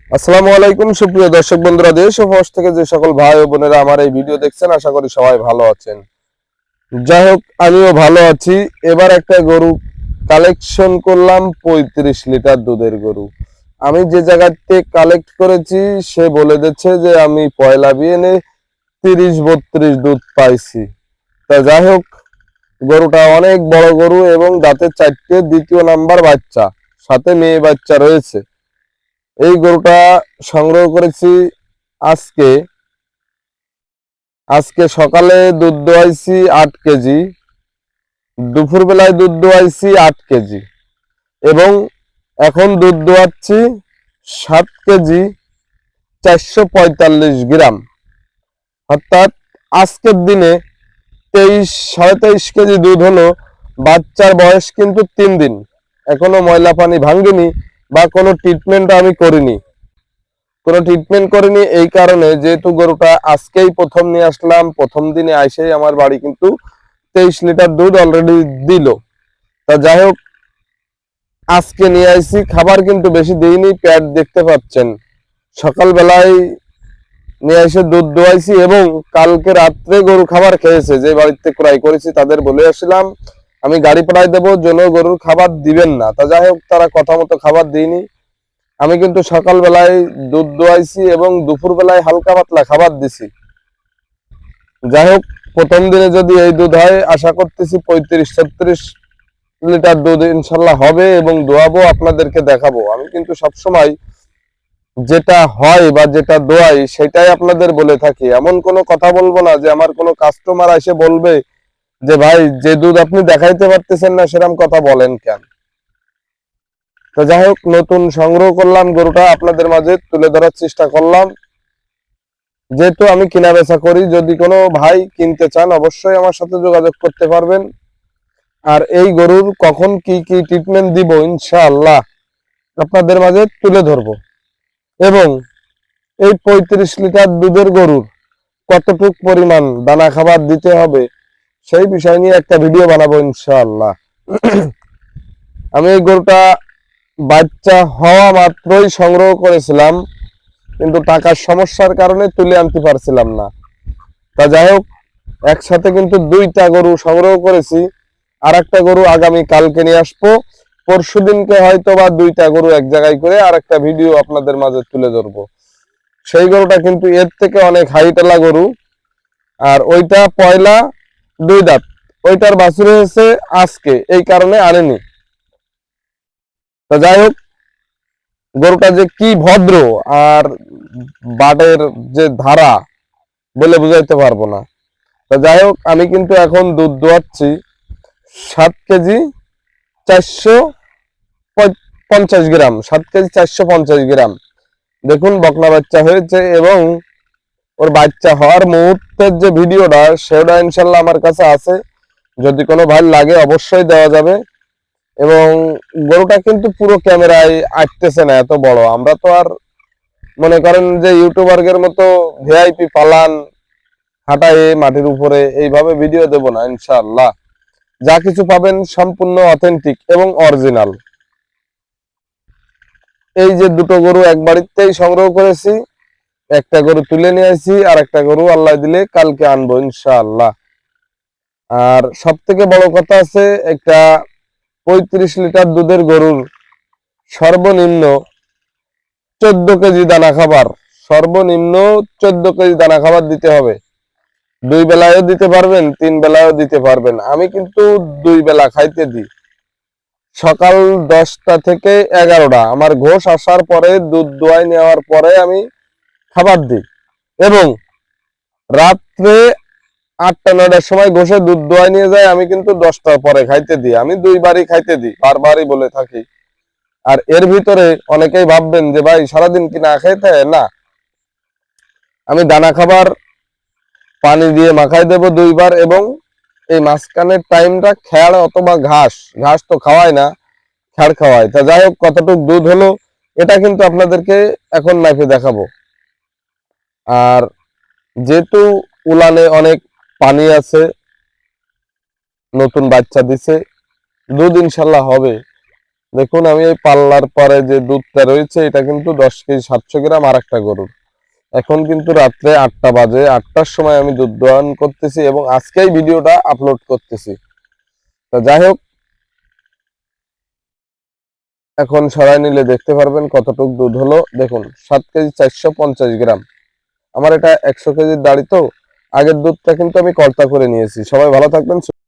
আসসালামু আলাইকুম সুপ্রিয় দর্শক বন্ধুরা, দেশ ও প্রবাস থেকে যে সকল ভাই ও বোনেরা আমার এই ভিডিও দেখছেন, আশা করি সবাই ভালো আছেন। যাই হোক, আমিও ভালো আছি। এবার একটা গরু কালেকশন করলাম, 35 লিটার দুধের গরু। আমি যে জায়গাতে কালেক্ট করেছি সে বলে দিচ্ছে যে আমি পয়লা বিয়েনে 30-32 দুধ পাইছি। তা যাই হোক, গরুটা অনেক বড় গরু এবং দাঁতের 4টে, দ্বিতীয় নাম্বার বাচ্চা, সাথে মেয়ে বাচ্চা রয়েছে। এই গরুটা সংগ্রহ করেছি আজকে আজকে সকালে দুধ দোয়াইছি 8 কেজি, দুপুর বেলায় দুধ দোয়াইছি 8 কেজি এবং এখন দুধ দোয়াচ্ছি 7 কেজি 445 গ্রাম। অর্থাৎ আজকের দিনে 23-23.5 কেজি দুধ হলো। বাচ্চার বয়স কিন্তু 3 দিন, এখনো ময়লা পানি ভাঙেনি বা কোনো ট্রিটমেন্ট আমি করিনি। এই কারণে, যেহেতু গরুটা আজকেই প্রথম নিয়ে আসলাম, প্রথম দিনে আইসেই আমার বাড়ি কিন্তু 23 লিটার দুধ অলরেডি দিল। তা যাই হোক, আজকে নিয়ে আইছি, খাবার কিন্তু বেশি দিইনি, প্যাড দেখতে পাচ্ছেন। সকালবেলায় নিয়ে এসে দুধ দোয়াইছি এবং কালকে রাত্রে গরু খাবার খেয়েছে। যে বাড়িতে ক্রয় করেছি তাদের বলে আসলাম আমি গাড়ি পাঠাই দেবো, যেন গরুর খাবার দিবেন না। তা যাই হোক, তারা কথা মতো খাবার দিইনি। আমি কিন্তু সকালবেলায় দুধ দোয়াইছি এবং দুপুর বেলায় হালকা পাতলা খাবার দিছি। যাই হোক, প্রথম দিনে যদি এই দুধ হয়, আশা করতেছি 35-36 লিটার দুধ ইনশাল্লাহ হবে এবং দোয়াবো, আপনাদেরকে দেখাবো। আমি কিন্তু সবসময় যেটা হয় বা যেটা দোয়াই সেটাই আপনাদের বলে থাকি। এমন কোনো কথা বলবো না যে আমার কোনো কাস্টমার এসে বলবে যে ভাই, যে দুধ আপনি দেখাইতে পারতেছেন না সেরকম কথা বলেন কেন। তো যাই হোক, নতুন সংগ্রহ করলাম গরুটা, আপনাদের মাঝে তুলে ধরার চেষ্টা করলাম। যেহেতু আমি কিনা বেচা করি, যদি কোনো ভাই কিনতে চান অবশ্যই আমার সাথে যোগাযোগ করতে পারবেন। আর এই গরুর কখন কি কি ট্রিটমেন্ট দিব ইনশাআল্লাহ আপনাদের মাঝে তুলে ধরবো। এবং এই 35 লিটার দুধের গরুর কতটুক পরিমাণ দানা খাবার দিতে হবে সেই বিষয় নিয়ে একটা ভিডিও বানাবো ইনশাআল্লাহ। আমি এই গরুটা বাচ্চা হওয়া মাত্রই সংগ্রহ করেছিলাম, কিন্তু টাকার সমস্যার কারণে তুলে আনতে পারছিলাম না। তা যাই হোক, একসাথে কিন্তু 2টা গরু সংগ্রহ করেছি। আর একটা গরু আগামী কালকে নিয়ে আসবো। পরশু দিনকে হয়তো বা 2টা গরু এক জায়গায় করে আর একটা ভিডিও আপনাদের মাঝে তুলে ধরবো। সেই গরুটা কিন্তু এর থেকে অনেক হাইটালা গরু। আর ওইটা পয়লা 2 দাঁত, ওইটার বাছুর হয়েছে আজকে, এই কারণে আনেনি। তা যাই হোক, গরুটা যে কি ভদ্র আর বাটের যে ধারা বলে বুঝাইতে পারবো না। তা যাই হোক, আমি কিন্তু এখন দুধ দোয়াচ্ছি 7 কেজি 450 গ্রাম, 7 কেজি 450 গ্রাম। দেখুন, বকনা বাচ্চা হয়েছে এবং ওর বাচ্চা হওয়ার মুহূর্তের যে ভিডিওটা সেটা ইনশাল্লাহ আমার কাছে আছে, যদি কোনো ভাই লাগে অবশ্যই দেওয়া যাবে। এবং গরুটা কিন্তু পুরো ক্যামেরায় আসতেছে না, এত বড়। আমরা তো আর মনে করেন যে ইউটিউবারদের মতো ভিআইপি পালান হাঁটায় মাটির উপরে এইভাবে ভিডিও দেব না ইনশাআল্লাহ। যা কিছু পাবেন সম্পূর্ণ অথেন্টিক এবং অরিজিনাল। এই যে দুটো গরু এক বাড়িতেই সংগ্রহ করেছি, একটা গরু তুলে নিয়ে আসি, আর একটা গরু আল্লাহ দিলে কালকে আনবো ইনশাআল্লাহ। আর সব থেকে বড় কথা আছে, একটা 35 লিটার দুধের গরুর সর্বনিম্ন 14 কেজি দানা খাবার, সর্বনিম্ন 14 কেজি দানা খাবার দিতে হবে। 2 বেলায়ও দিতে পারবেন, 3 বেলায়ও দিতে পারবেন। আমি কিন্তু 2 বেলা খাইতে দিই। সকাল 10টা থেকে 11টা, আমার ঘোষ আসার পরে, দুধ দোয়াই নেওয়ার পরে আমি খাবার দিই। এবং রাত্রে 8টা-9টার সময় ঘষে দুধ দোয়াই নিয়ে যায়, আমি কিন্তু 10টার পরে খাইতে দিই। আমি 2 বারই খাইতে দিই, বারবারই বলে থাকি। আর এর ভিতরে অনেকেই ভাববেন যে ভাই সারাদিন কি না খাইতে, না, আমি দানা খাবার পানি দিয়ে মাখাই দেব 2 বার। এবং এই মাঝখানের টাইমটা খ্যাড় অথবা ঘাস, ঘাস তো খাওয়াই না, খ্যাড় খাওয়াই। তা যাই হোক, কতটুক দুধ হলো এটা কিন্তু আপনাদেরকে এখন লাইভে দেখাবো। আর যেহেতু উলানে অনেক পানি আছে, নতুন বাচ্চা দিছে, দুধ ইনশাল্লাহ হবে। দেখুন আমি এই পাল্লার পরে যে দুধটা রয়েছে এটা কিন্তু 10 কেজি 700 গ্রাম আর একটা গরুর। এখন কিন্তু রাত্রে 8টা বাজে, 8টার সময় আমি দুধ দহন করতেছি এবং আজকেই ভিডিওটা আপলোড করতেছি। তা যাই হোক, এখন সরাই নিলে দেখতে পারবেন কতটুক দুধ হলো। দেখুন 7 কেজি 450 গ্রাম। আমার এটা 100 কেজির দাড়ি তো, আগের দুধটা কিন্তু আমি কর্তা করে নিয়েছি। সবাই ভালো থাকবেন।